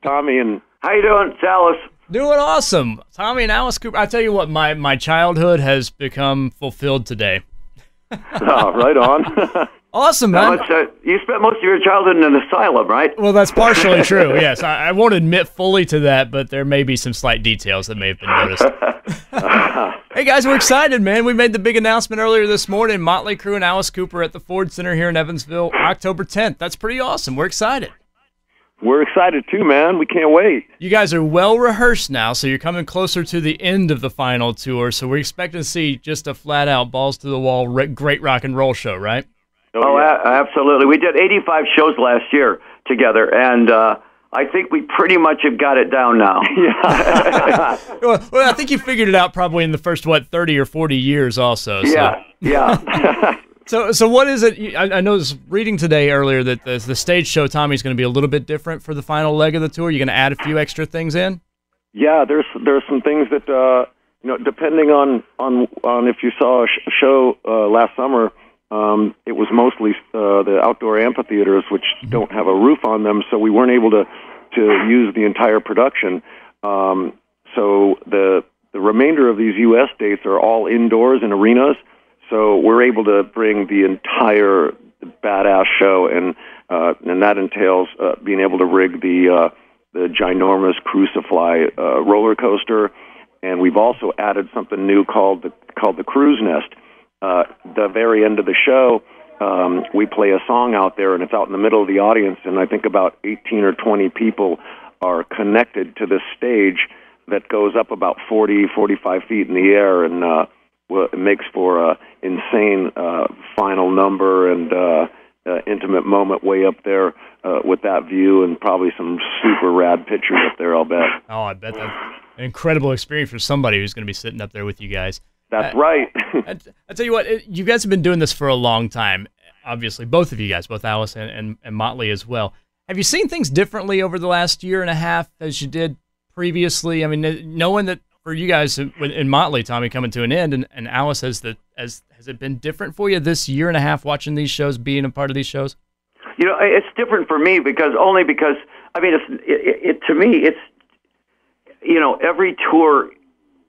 Tommy. And how you doing? It's Alice. Doing awesome. Tommy and Alice Cooper. I tell you what, my childhood has become fulfilled today. Right on. Awesome, man. You spent most of your childhood in an asylum, right? Well, that's partially true, yes. I won't admit fully to that, but there may be some slight details that may have been noticed. Hey, guys, we're excited, man. We made the big announcement earlier this morning. Motley Crue and Alice Cooper at the Ford Center here in Evansville, October 10th. That's pretty awesome. We're excited. We're excited, too, man. We can't wait. You guys are well-rehearsed now, so you're coming closer to the end of the final tour, so we're expecting to see just a flat-out, balls-to-the-wall, great rock and roll show, right? Oh, absolutely. We did 85 shows last year together, and I think we pretty much have got it down now. Yeah. Well, I think you figured it out probably in the first, 30 or 40 years also. So. Yeah. So what is it? I know I was reading today earlier that the stage show, Tommy, is going to be a little bit different for the final leg of the tour. You're going to add a few extra things in? Yeah, there's some things that, depending on if you saw a show last summer, it was mostly the outdoor amphitheaters, which don't have a roof on them, so we weren't able to use the entire production. So the remainder of these U.S. dates are all indoors in arenas, so we're able to bring the entire badass show, and that entails being able to rig the ginormous Crucify roller coaster, and we've also added something new called the Cruise Nest. The very end of the show, we play a song out there, and it's out in the middle of the audience, and I think about 18 or 20 people are connected to this stage that goes up about 40, 45 feet in the air, and it makes for an insane final number and intimate moment way up there with that view, and probably some super rad pictures up there, I'll bet. Oh, I bet that's an incredible experience for somebody who's going to be sitting up there with you guys. That's right. I tell you what, you guys have been doing this for a long time, obviously, both of you guys, both Alice and Motley as well. Have you seen things differently over the last year and a half as you did previously? I mean, knowing that for you guys in Motley, Tommy, coming to an end, and Alice, has it been different for you this year and a half watching these shows, being a part of these shows? It's different for me because I mean, to me, it's, every tour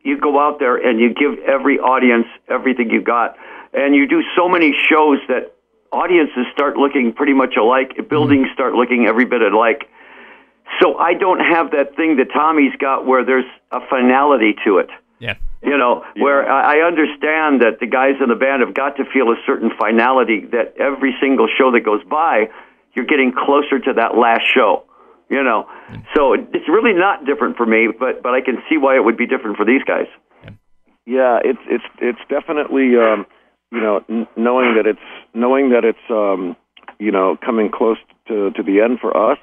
you go out there and you give every audience everything you got, and you do so many shows that audiences start looking pretty much alike, buildings start looking every bit alike. So I don't have that thing that Tommy's got where there's a finality to it. Yeah. Where I understand that the guys in the band have got to feel a certain finality, that every single show that goes by, you're getting closer to that last show. So it's really not different for me, but I can see why it would be different for these guys. Yeah, it's definitely knowing that it's coming close to the end for us.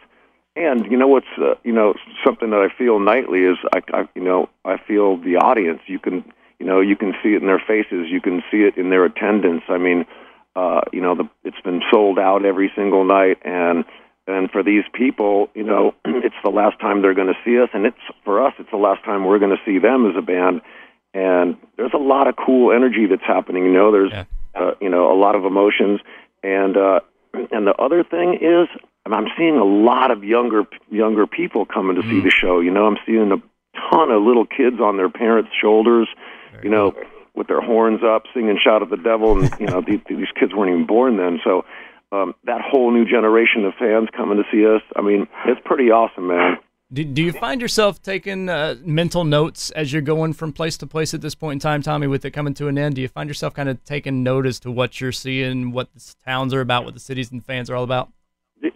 And what's something that I feel nightly is I feel the audience. You can see it in their faces. You can see it in their attendance. I mean, it's been sold out every single night, and for these people, it's the last time they're going to see us, and for us, it's the last time we're going to see them as a band. And there's a lot of cool energy that's happening. There's a lot of emotions, and the other thing is, I'm seeing a lot of younger people coming to see the show. I'm seeing a ton of little kids on their parents' shoulders, with their horns up, singing "Shout at the Devil," and these kids weren't even born then. So that whole new generation of fans coming to see us, I mean, it's pretty awesome, man. Do you find yourself taking mental notes as you're going from place to place at this point in time, Tommy, with it coming to an end? Do you find yourself kind of taking note as to what you're seeing, what the towns are about, what the cities and fans are all about?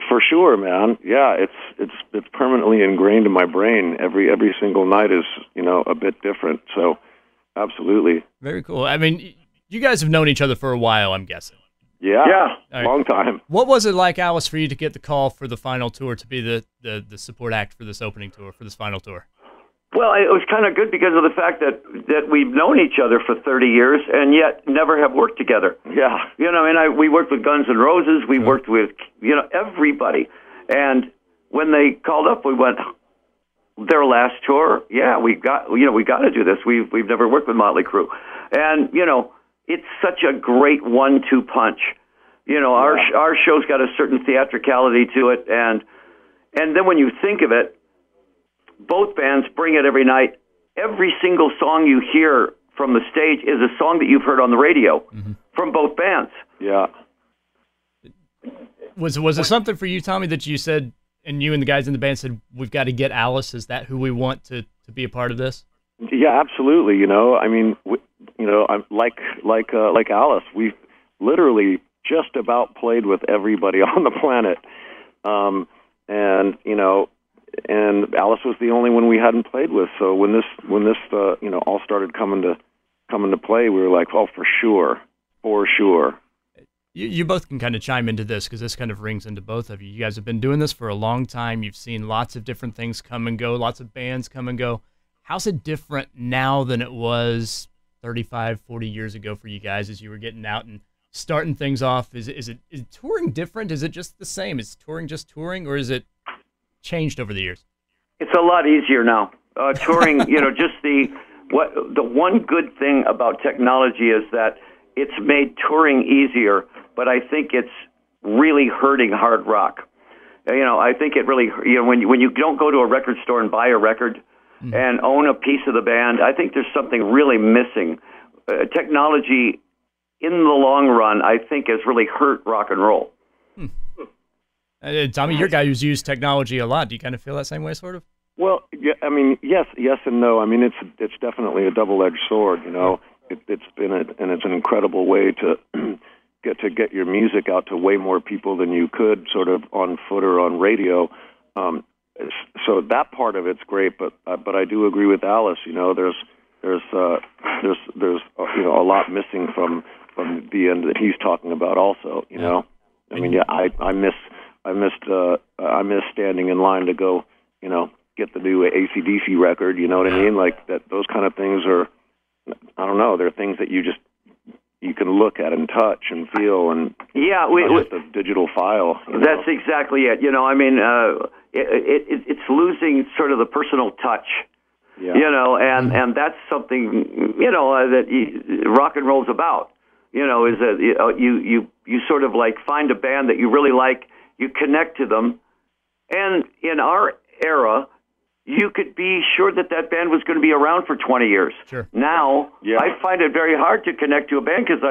For sure, man. Yeah, it's permanently ingrained in my brain. Every single night is, a bit different. So, absolutely. Very cool. I mean, you guys have known each other for a while, I'm guessing. Yeah. Right. Long time. What was it like, Alice, for you to get the call for the final tour to be the support act for this opening tour, for this final tour? Well, it was kind of good because of the fact that we've known each other for 30 years and yet never have worked together. Yeah. We worked with Guns N' Roses. We worked with, everybody. And when they called up, we went, their last tour, yeah, we got to do this. We've never worked with Motley Crue. And, it's such a great 1-2 punch. Our show's got a certain theatricality to it. And then when you think of it, both bands bring it every night. Every single song you hear from the stage is a song that you've heard on the radio from both bands. Yeah. Was it something for you, Tommy, that you said, and you and the guys in the band said, we've got to get Alice? Is that who we want to be a part of this? Yeah, absolutely. I mean, I'm like Alice. We've literally just about played with everybody on the planet, and Alice was the only one we hadn't played with. So when this all started coming to play, we were like, oh, for sure. You both can kind of chime into this because this kind of rings into both of you. You guys have been doing this for a long time. You've seen lots of different things come and go, lots of bands come and go. How's it different now than it was 35, 40 years ago for you guys as you were getting out and starting things off? Is touring different? Is it just the same? Is touring just touring, or is it changed over the years? It's a lot easier now. Touring, just the one good thing about technology is that it's made touring easier, but I think it's really hurting hard rock. I think it really, when you don't go to a record store and buy a record and own a piece of the band, I think there's something really missing. Technology, in the long run, I think has really hurt rock and roll. Tommy, you're a guy who's used technology a lot. Do you kind of feel that same way, sort of? Well, yeah, I mean, yes and no. I mean, it's definitely a double-edged sword. It's an incredible way to get your music out to way more people than you could sort of on foot or on radio. So that part of it's great, but I do agree with Alice. There's a lot missing from the end that he's talking about. Also, I mean, yeah, I miss standing in line to go, get the new AC/DC record. You know what I mean? Like that. Those kind of things are, I don't know. They're things that you can look at and touch and feel, and just a digital file. That's exactly it. I mean, it's losing sort of the personal touch. Yeah. And that's something that rock and roll's about. Is that you sort of like find a band that you really like, you connect to them, and in our era, you could be sure that band was going to be around for 20 years. Sure. Now, I find it very hard to connect to a band because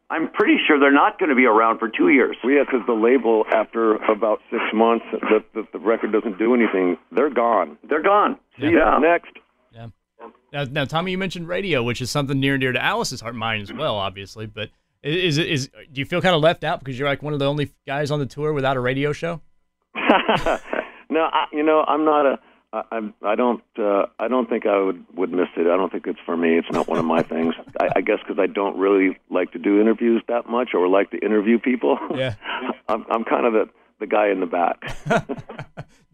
I'm pretty sure they're not going to be around for 2 years. Well, yeah, because the label, after about 6 months, the record doesn't do anything. They're gone. They're gone. See ya next. Yeah. Now, Tommy, you mentioned radio, which is something near and dear to Alice's heart and mind as well, obviously. But do you feel kind of left out because you're like one of the only guys on the tour without a radio show? No, I'm not a. I don't think I would miss it. I don't think it's for me. It's not one of my things. I guess because I don't really like to do interviews that much, or like to interview people. Yeah, I'm kind of the guy in the back.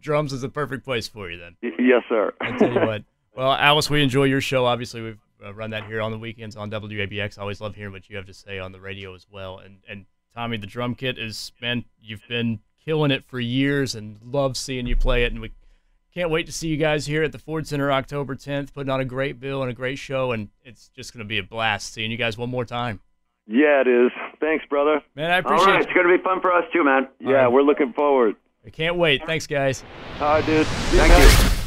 Drums is the perfect place for you then. Yes, sir. I tell you what. Well, Alice, we enjoy your show. Obviously, we've run that here on the weekends on WABX. I always love hearing what you have to say on the radio as well. And Tommy, the drum kit you've been killing it for years, and love seeing you play it, and we can't wait to see you guys here at the Ford Center October 10th, putting on a great bill and a great show, and it's just going to be a blast seeing you guys one more time. Yeah, it is. Thanks, brother. Man, I appreciate it. All right, it's going to be fun for us too, man. Yeah, we're looking forward. I can't wait. Thanks, guys. All right, dude. Thank you.